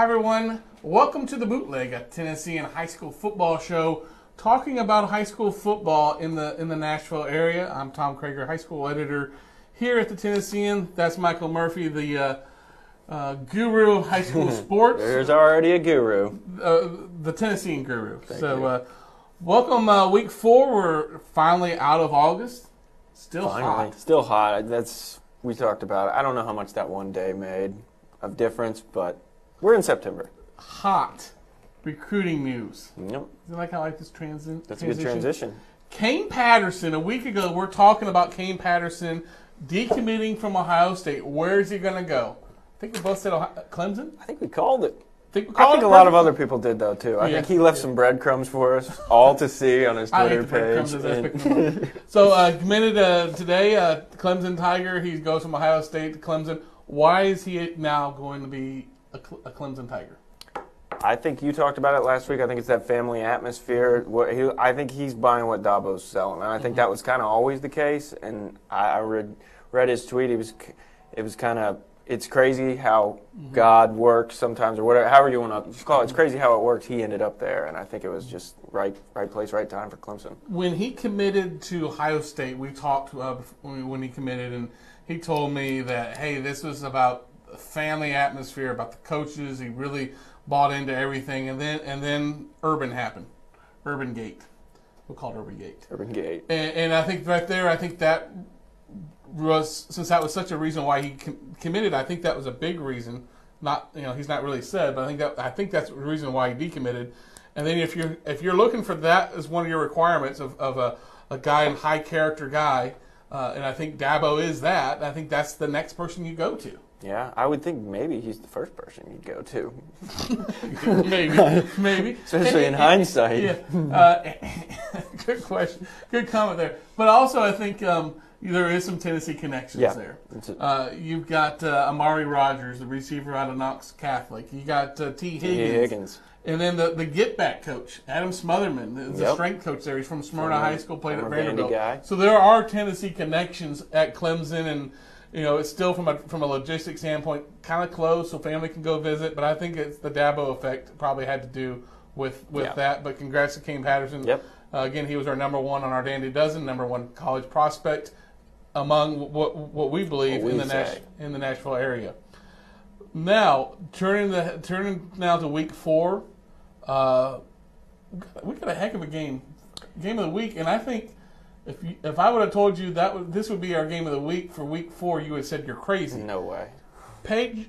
Hi everyone, welcome to the Bootleg, a Tennessean high school football show talking about high school football in the Nashville area. I'm Tom Kreager, high school editor here at the Tennessean. That's Michael Murphy, the guru of high school sports. There's already a guru. The Tennessean guru. Thank you. Welcome week 4. We're finally out of August. Still hot. Still hot. We talked about it. I don't know how much that one day made of difference, but we're in September. Hot recruiting news. Yep. You like how I like this transition? That's a good transition. Kane Patterson, a week ago, we're talking about Kane Patterson decommitting from Ohio State. Where is he going to go? I think we both said Clemson. I think we called it. I think a lot of other people did, though, too. I think he left some breadcrumbs for us all to see on his Twitter page. So, committed today, Clemson Tiger. He goes from Ohio State to Clemson. Why is he now going to be a Clemson Tiger? I think you talked about it last week. I think it's that family atmosphere. I think he's buying what Dabo's selling, and I think that was kind of always the case. And I read his tweet. It was kind of, it's crazy how God works sometimes, or whatever, however you want to call it. It's crazy how it works. He ended up there, and I think it was just right place, right time for Clemson. When he committed to Ohio State, we talked when he committed, and he told me that, hey, this was about family atmosphere, about the coaches. He really bought into everything, and then Urban happened. Urban Gate. We'll call it Urban Gate. Urban Gate. And I think right there, I think that was, since that was such a reason why he committed, I think that was a big reason. Not, he's not really said, but I think that's the reason why he decommitted. And then if you're looking for that as one of your requirements of a guy, a high character guy, and I think Dabo is that. I think that's the next person you go to. Yeah, I would think maybe he's the first person you'd go to. maybe. Especially in hindsight. Yeah. Good question. Good comment there. But also, I think there is some Tennessee connections there. You've got Amari Rogers, the receiver out of Knox Catholic. You got T. Higgins. And then the get-back coach, Adam Smotherman, the strength coach there. He's from Smyrna High School, played at Vanderbilt. So there are Tennessee connections at Clemson, and it's still from a logistics standpoint kind of close, so family can go visit. But I think it's the Dabo effect probably had to do with that. But congrats to Kane Patterson. Yep. Again, he was our number 1 on our Dandy Dozen, number 1 college prospect among what we believe in the Nashville area. Now, turning now to week 4, we got a heck of a game of the week, and I think if I would have told you this would be our game of the week for week 4, you would have said you're crazy. No way. Page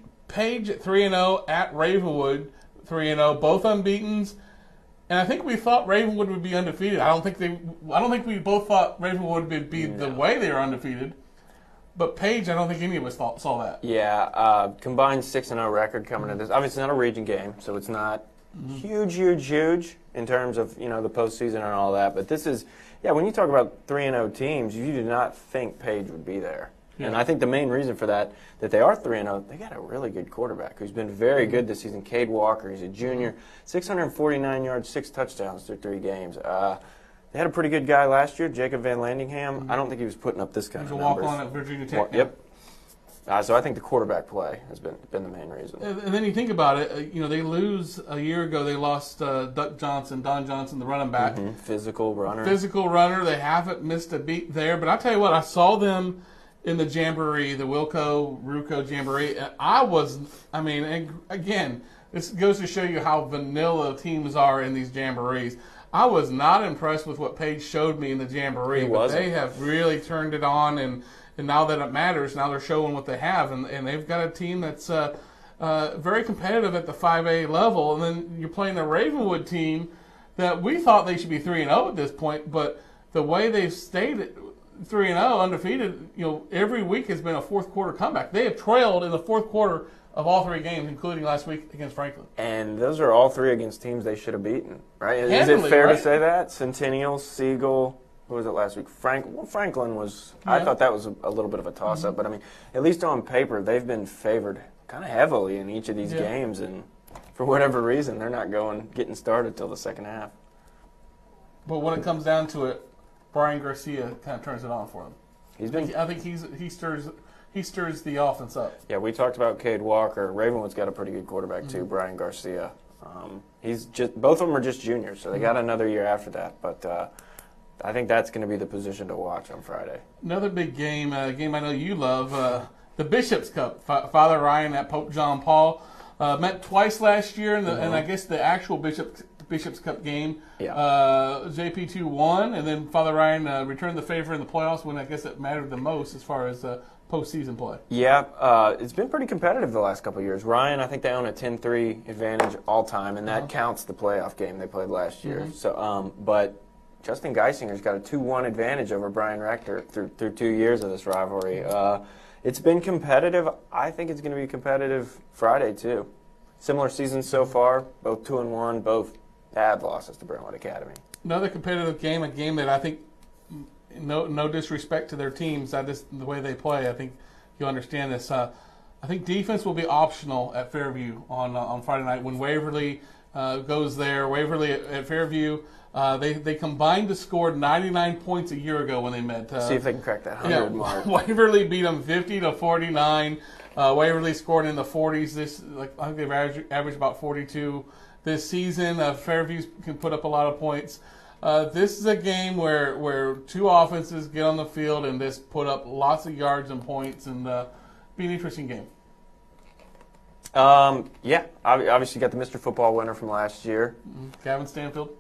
at 3-0 at Ravenwood, 3-0, both unbeatens, and I think we thought Ravenwood would be undefeated. I don't think we both thought Ravenwood would be the way they were undefeated. But Page, I don't think any of us saw that. Yeah, combined 6-0 record coming into this. Obviously, it's not a region game, so it's not huge in terms of the postseason and all that. But this is, when you talk about 3-0 teams, you did not think Page would be there. Yeah. And I think the main reason for that they are 3-0, they got a really good quarterback who's been very good this season. Cade Walker, he's a junior, 649 yards, 6 touchdowns through 3 games. They had a pretty good guy last year, Jacob Van Landingham. I don't think he was putting up this kind of numbers. He was a walk-on at Virginia Tech. Yep. So I think the quarterback play has been the main reason. And then you think about it, they lose a year ago. They lost Don Johnson, the running back. Physical runner. They haven't missed a beat there. But I tell you what, I saw them in the Jamboree, the Ruco Jamboree. And again, this goes to show you how vanilla teams are in these Jamborees. I was not impressed with what Page showed me in the Jamboree, but they have really turned it on, and now that it matters, now they're showing what they have, and they've got a team that's very competitive at the 5A level, and then you're playing a Ravenwood team that we thought they should be 3-0 at this point, but the way they've stayed at 3-0 undefeated, every week has been a fourth quarter comeback. They have trailed in the fourth quarter of all 3 games, including last week against Franklin. And those are all 3 against teams they should have beaten, right? Is it fair to say that? Centennial, Siegel, who was it last week? Franklin was, I thought that was a little bit of a toss-up, but at least on paper, they've been favored kind of heavily in each of these games, and for whatever reason, they're not getting started till the second half. But when it comes down to it, Brian Garcia kind of turns it on for them. I think he stirs he stirs the offense up. Yeah, we talked about Cade Walker. Ravenwood's got a pretty good quarterback too, Brian Garcia. Both of them are just juniors, so they got another year after that. But I think that's going to be the position to watch on Friday. Another big game, a game I know you love, the Bishop's Cup. Father Ryan at Pope John Paul met twice last year, and I guess the actual Bishop's Cup game, JP2 won, and then Father Ryan returned the favor in the playoffs when I guess it mattered the most as far as postseason play. Yeah, it's been pretty competitive the last couple of years. Ryan, I think they own a 10-3 advantage all time, and that counts the playoff game they played last year. So, but Justin Geisinger's got a 2-1 advantage over Brian Rector through 2 years of this rivalry. It's been competitive. I think it's going to be competitive Friday too. Similar seasons so far, both 2-1, both bad losses to Brentwood Academy. Another competitive game, a game that I think, no disrespect to their teams, the way they play, I think you'll understand this. I think defense will be optional at Fairview on Friday night when Waverly goes there. Waverly at Fairview, they combined to score 99 points a year ago when they met. See if they can crack that 100 mark. Waverly beat them 50-49. Waverly scored in the 40s. I think they've averaged about 42 this season. Fairview can put up a lot of points. This is a game where two offenses get on the field and just put up lots of yards and points, and be an interesting game. Yeah, obviously got the Mr. Football winner from last year. Gavin Stanfield.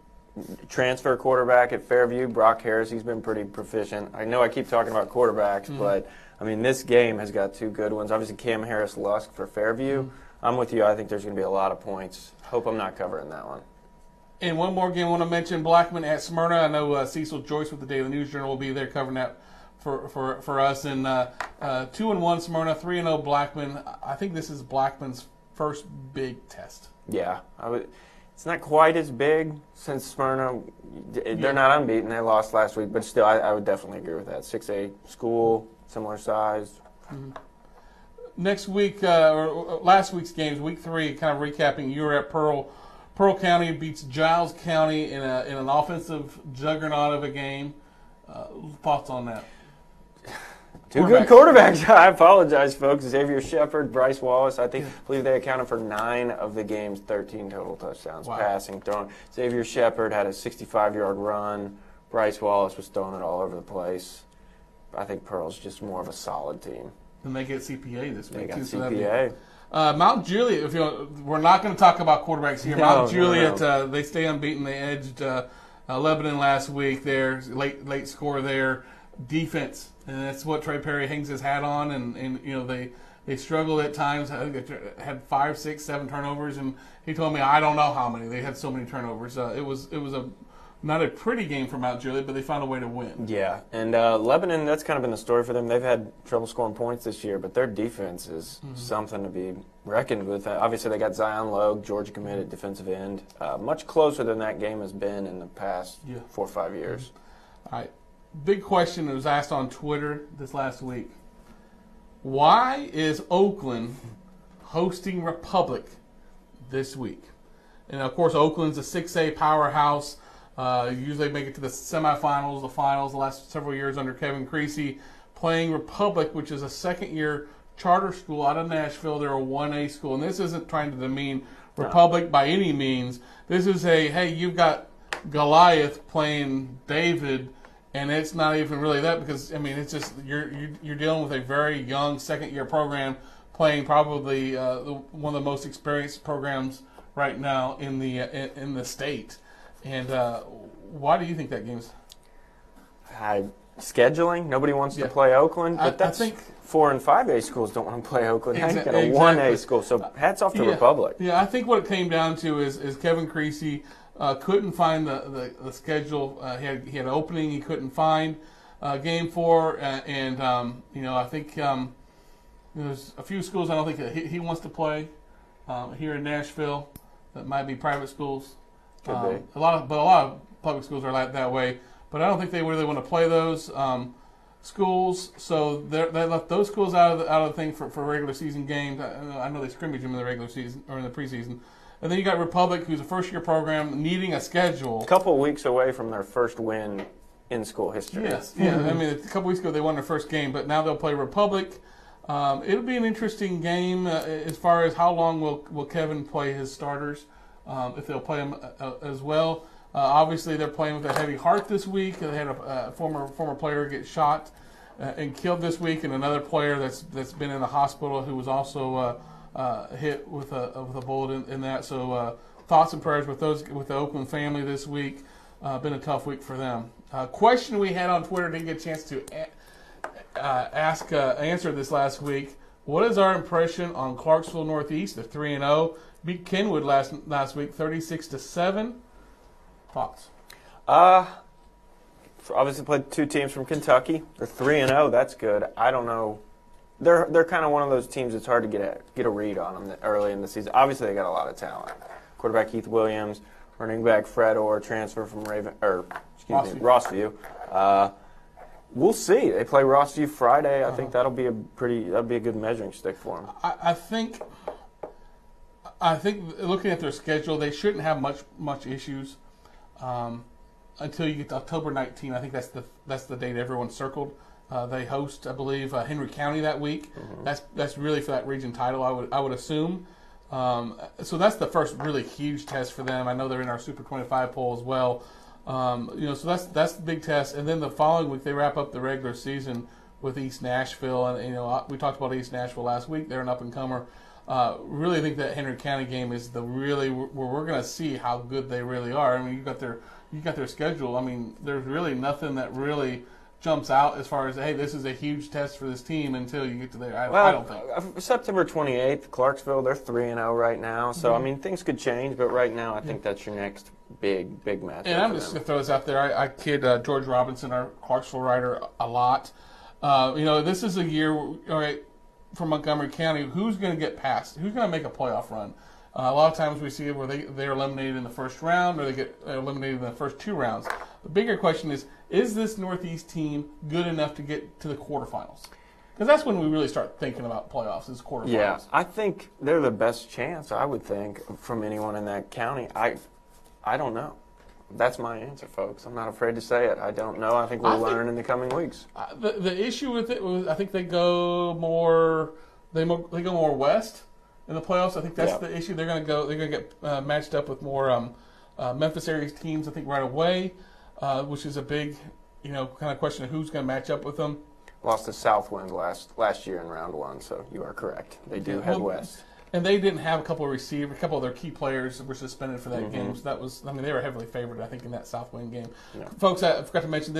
Transfer quarterback at Fairview, Brock Harris. He's been pretty proficient. I know I keep talking about quarterbacks, but I mean this game has got two good ones. Obviously Cam Harris-Lusk for Fairview. I'm with you. I think there's going to be a lot of points. Hope I'm not covering that one. And one more game I want to mention, Blackman at Smyrna. I know Cecil Joyce with the Daily News Journal will be there covering that for us. And 2-1 Smyrna, 3-0 Blackman. I think this is Blackman's first big test. Yeah, it's not quite as big since Smyrna. They're not unbeaten. They lost last week, but still, I would definitely agree with that. 6A school, similar size. Next week, or last week's games, week 3, kind of recapping. You were at Pearl. Pearl County beats Giles County in an offensive juggernaut of a game. Thoughts on that? Two good quarterbacks. I apologize, folks. Xavier Shepard, Bryce Wallace. I believe they accounted for 9 of the game's 13 total touchdowns, passing, throwing. Xavier Shepard had a 65-yard run. Bryce Wallace was throwing it all over the place. I think Pearl's just more of a solid team. And they get CPA this week, too. They too. got CPA. Mount Juliet, we're not going to talk about quarterbacks here. Mount Juliet, they stay unbeaten. They edged Lebanon last week. Their late score there. Defense, and that's what Trey Perry hangs his hat on. And they struggled at times. I think they had 5, 6, 7 turnovers, and he told me I don't know how many. They had so many turnovers. It was not a pretty game for Mount Juliet, but they found a way to win. Yeah, and Lebanon, that's kind of been the story for them. They've had trouble scoring points this year, but their defense is something to be reckoned with. Obviously, they got Zion Logue, Georgia committed defensive end. Much closer than that game has been in the past 4 or 5 years. All right. Big question that was asked on Twitter this last week. Why is Oakland hosting Republic this week? And, of course, Oakland's a 6A powerhouse. Usually make it to the semifinals, the finals the last several years under Kevin Creasy, playing Republic, which is a second-year charter school out of Nashville. They're a 1A school. And this isn't trying to demean Republic by any means. This is hey, you've got Goliath playing David, and it's not even really that because, I mean, it's just you're dealing with a very young second-year program playing probably one of the most experienced programs right now in the state. And why do you think that game's? Scheduling. Nobody wants to play Oakland, but I think 4 and 5A schools don't want to play Oakland. Now you've got a 1A school, so hats off to Republic. Yeah, I think what it came down to is Kevin Creasy couldn't find the schedule. He had an opening he couldn't find game for, and I think there's a few schools I don't think that he wants to play here in Nashville that might be private schools. Could be. A lot of public schools are that way, but I don't think they really want to play those schools. So they left those schools out of the thing for regular season games. I know they scrimmage them in the regular season or in the preseason. And then you got Republic, who's a first-year program, needing a schedule. A couple of weeks away from their first win in school history. Yes, yeah. I mean, a couple weeks ago they won their first game, but now they'll play Republic. It'll be an interesting game as far as how long will Kevin play his starters, if they'll play them as well. Obviously, they're playing with a heavy heart this week. They had a former player get shot and killed this week, and another player that's been in the hospital who was also hit with a bullet in that. So thoughts and prayers with the Oakland family this week. Been a tough week for them. Question we had on Twitter, didn't get a chance to answer this last week. What is our impression on Clarksville Northeast? They're 3-0. Beat Kenwood last week, 36-7. Thoughts? Obviously played two teams from Kentucky. They're 3-0. That's good. I don't know. They're kind of one of those teams that's hard to get a read on them early in the season. Obviously, they got a lot of talent. Quarterback Heath Williams, running back Fred Orr, transfer from Rossview. We'll see. They play Rossview Friday. I think that'll be a good measuring stick for them. I think looking at their schedule, they shouldn't have much issues until you get to October 19th. I think that's the date everyone circled. They host, I believe, Henry County that week. Mm-hmm. That's really for that region title, I would assume. So that's the first really huge test for them. I know they're in our Super 25 poll as well. So that's the big test. And then the following week they wrap up the regular season with East Nashville. And we talked about East Nashville last week. They're an up and comer. Really think that Henry County game is where we're going to see how good they really are. I mean, you got their schedule. I mean, there's really nothing that really jumps out as far as, hey, this is a huge test for this team until you get to there. I don't think. September 28th, Clarksville, they're 3-0 right now. So, Mm-hmm. I mean, things could change, but right now I think that's your next big match. And I'm just going to throw this out there. I kid George Robinson, our Clarksville writer, a lot. This is a year, all right, for Montgomery County, who's going to get past? Who's going to make a playoff run? A lot of times we see it where they're eliminated in the first round or they get eliminated in the first two rounds. The bigger question is this Northeast team good enough to get to the quarterfinals? Because that's when we really start thinking about playoffs, is quarterfinals. Yeah, I think they're the best chance, I would think, from anyone in that county. I don't know. That's my answer, folks. I'm not afraid to say it. I don't know. I think we'll learn in the coming weeks. The issue with it was I think they go more west in the playoffs. I think that's the issue. They're going to get matched up with more Memphis area teams. I think right away, which is a big kind of question of who's going to match up with them. Lost to Southwind last year in round one, so you are correct. They do head west. And they didn't have a couple of receivers. A couple of their key players were suspended for that game. So they were heavily favored, I think, in that Southwind game. Yeah. Folks, I forgot to mention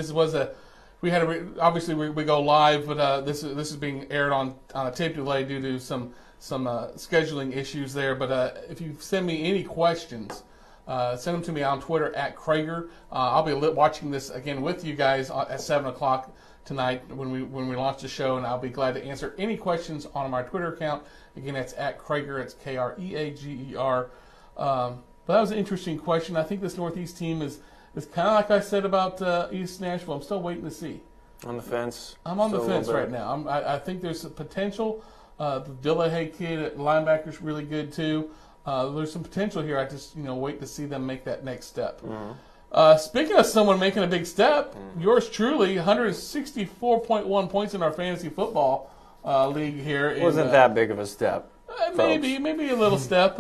obviously we go live, but this is being aired on a tape delay due to some scheduling issues there. But if you send me any questions, send them to me on Twitter at Kreager. I'll be watching this again with you guys at 7:00 tonight when we launch the show, and I'll be glad to answer any questions on my Twitter account. Again, that's at Kreager. It's Kreager. But that was an interesting question. I think this Northeast team is kind of like I said about East Nashville. I'm still waiting to see. On the fence. I'm on the fence right now. I think there's some potential. The Dillahay kid at linebacker is really good too. There's some potential here. I just wait to see them make that next step. Mm-hmm. Speaking of someone making a big step, yours truly, 164.1 points in our fantasy football league here. Wasn't that big of a step. Maybe a little step.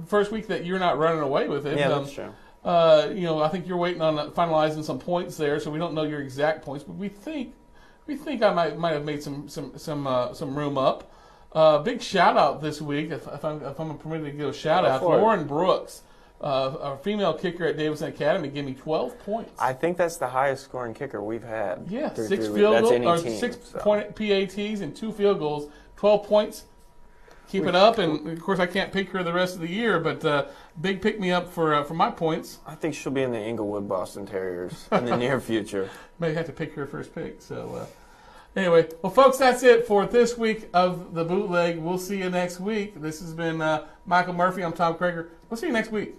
First week that you're not running away with it. Yeah, that's true. I think you're waiting on finalizing some points there, so we don't know your exact points, but we think I might have made some room up. Big shout out this week, if I'm permitted to give a shout out, Lauren Brooks, our female kicker at Davidson Academy, gave me 12 points. I think that's the highest scoring kicker we've had. Yeah, 6 field goals, 6 point PATs and 2 field goals, 12 points. Keep it up, and of course I can't pick her the rest of the year, but big pick me up for my points. I think she'll be in the Inglewood Boston Terriers in the near future. May have to pick her first pick. So anyway, well, folks, that's it for this week of the Bootleg. We'll see you next week. This has been Michael Murphy. I'm Tom Kreager. We'll see you next week.